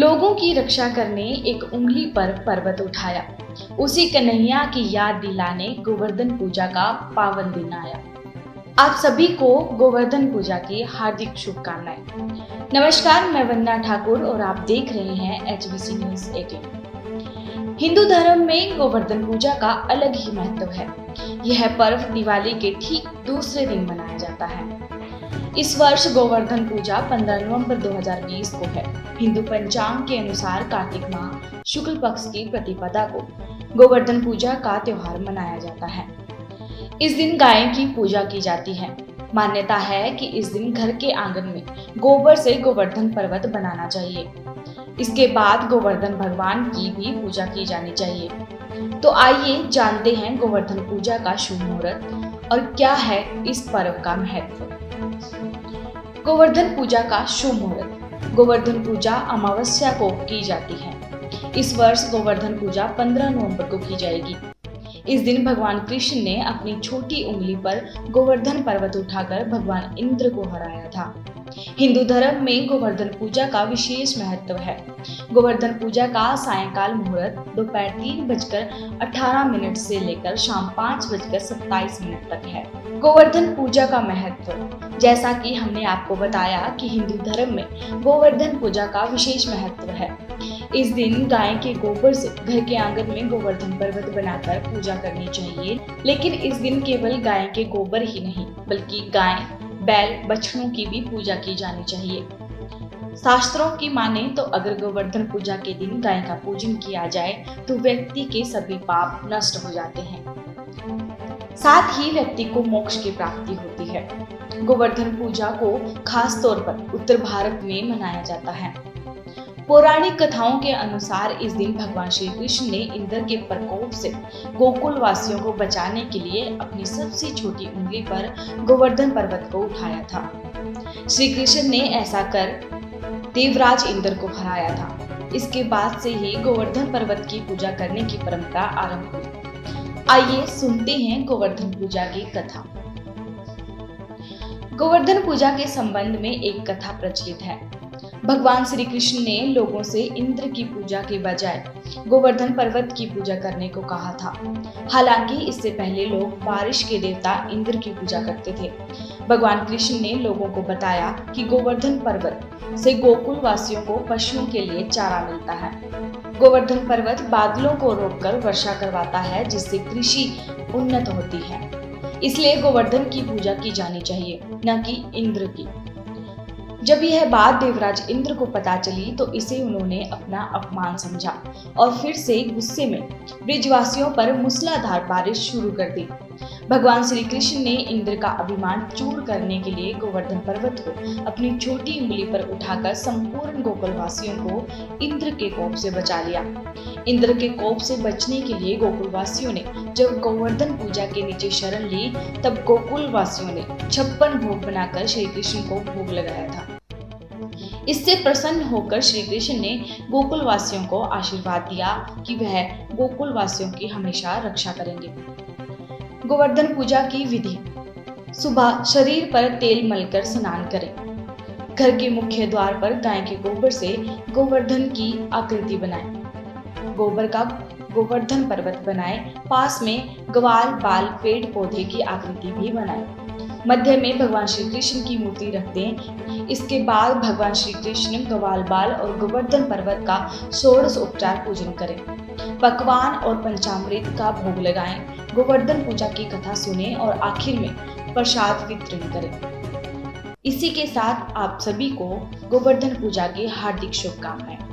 लोगों की रक्षा करने एक उंगली पर पर्वत उठाया। उसी कन्हैया की याद दिलाने गोवर्धन पूजा का पावन दिन आया। आप सभी को गोवर्धन पूजा की हार्दिक शुभकामनाएं। नमस्कार, मैं वंदना ठाकुर और आप देख रहे हैं HBC न्यूज़ 18। हिंदू धर्म में गोवर्धन पूजा का अलग ही महत्व है। यह पर्व दिवाली के ठीक दूसरे दिन मनाया जाता है। इस वर्ष गोवर्धन पूजा 15 नवंबर 2020 को है। हिंदू पंचांग के अनुसार कार्तिक माह शुक्ल पक्ष की प्रतिपदा को गोवर्धन पूजा का त्योहार मनाया जाता है। इस दिन गाय की पूजा की जाती है। मान्यता है कि इस दिन घर के आंगन में गोबर से गोवर्धन पर्वत बनाना चाहिए। इसके बाद गोवर्धन भगवान की भी पूजा की जानी चाहिए। तो आइए जानते हैं गोवर्धन पूजा का शुभ मुहूर्त और क्या है इस पर्व का महत्व। गोवर्धन पूजा का शुभ मुहूर्त। गोवर्धन पूजा अमावस्या को की जाती है। इस वर्ष गोवर्धन पूजा 15 नवंबर को की जाएगी। इस दिन भगवान कृष्ण ने अपनी छोटी उंगली पर गोवर्धन पर्वत उठाकर भगवान इंद्र को हराया था। हिंदू धर्म में गोवर्धन पूजा का विशेष महत्व है। गोवर्धन पूजा का सायंकाल मुहूर्त दोपहर 3:18 से लेकर शाम 5:27 तक है। गोवर्धन पूजा का महत्व, जैसा कि हमने आपको बताया कि हिंदू धर्म में गोवर्धन पूजा का विशेष महत्व है। इस दिन गाय के गोबर से घर के आंगन में गोवर्धन पर्वत बनाकर पूजा करनी चाहिए। लेकिन इस दिन केवल गाय के गोबर ही नहीं, बल्कि गाय, बैल, बछड़ों की भी पूजा की जानी चाहिए। शास्त्रों की माने तो अगर गोवर्धन पूजा के दिन गाय का पूजन किया जाए तो व्यक्ति के सभी पाप नष्ट हो जाते हैं। साथ ही व्यक्ति को मोक्ष की प्राप्ति होती है। गोवर्धन पूजा को खास तौर पर उत्तर भारत में मनाया जाता है। पौराणिक कथाओं के अनुसार इस दिन भगवान श्री कृष्ण ने इंद्र के प्रकोप से गोकुल वासियों को बचाने के लिए अपनी सबसे छोटी उंगली पर गोवर्धन पर्वत को उठाया था। श्री कृष्ण ने ऐसा कर देवराज इंद्र को हराया था। इसके बाद से ही गोवर्धन पर्वत की पूजा करने की परंपरा आरंभ हुई। आइए सुनते हैं गोवर्धन पूजा की कथा। गोवर्धन पूजा के संबंध में एक कथा प्रचलित है। भगवान श्री कृष्ण ने लोगों से इंद्र की पूजा के बजाय गोवर्धन पर्वत की पूजा करने को कहा था। हालांकि इससे पहले लोग बारिश के देवता इंद्र की पूजा करते थे। भगवान कृष्ण ने लोगों को बताया कि गोवर्धन पर्वत से गोकुल वासियों को पशुओं के लिए चारा मिलता है। गोवर्धन पर्वत बादलों को रोककर वर्षा करवाता है, जिससे कृषि उन्नत होती है। इसलिए गोवर्धन की पूजा की जानी चाहिए, न कि इंद्र की। जब यह बात देवराज इंद्र को पता चली तो इसे उन्होंने अपना अपमान समझा और फिर से गुस्से में ब्रजवासियों पर मूसलाधार बारिश शुरू कर दी। भगवान श्री कृष्ण ने इंद्र का अभिमान चूर करने के लिए गोवर्धन पर्वत को अपनी छोटी उंगली पर उठाकर संपूर्ण गोकुलवासियों को इंद्र के कोप से बचा लिया। इंद्र के कोप से बचने के लिए गोकुलवासियों ने जब गोवर्धन पूजा के नीचे शरण ली, तब गोकुलवासियों ने 56 भोग बनाकर श्री कृष्ण को भोग लगाया था। इससे प्रसन्न होकर श्री कृष्ण ने गोकुलवासियों को आशीर्वाद दिया कि वह गोकुलवासियों की हमेशा रक्षा करेंगे। गोवर्धन पूजा की विधि। सुबह शरीर पर तेल मलकर स्नान करें। घर के मुख्य द्वार पर गाय के गोबर से गोवर्धन की आकृति बनाएं। गोबर का गोवर्धन पर्वत बनाएं। पास में ग्वाल, बाल, पेड़ पौधे की आकृति भी बनाएं। मध्य में भगवान श्री कृष्ण की मूर्ति रख दें। इसके बाद भगवान श्री कृष्ण, ग्वाल बाल और गोवर्धन पर्वत का षोडश उपचार पूजन करें। पकवान और पंचामृत का भोग लगाएं। गोवर्धन पूजा की कथा सुनें और आखिर में प्रसाद वितरण करें। इसी के साथ आप सभी को गोवर्धन पूजा की हार्दिक शुभकामनाएं।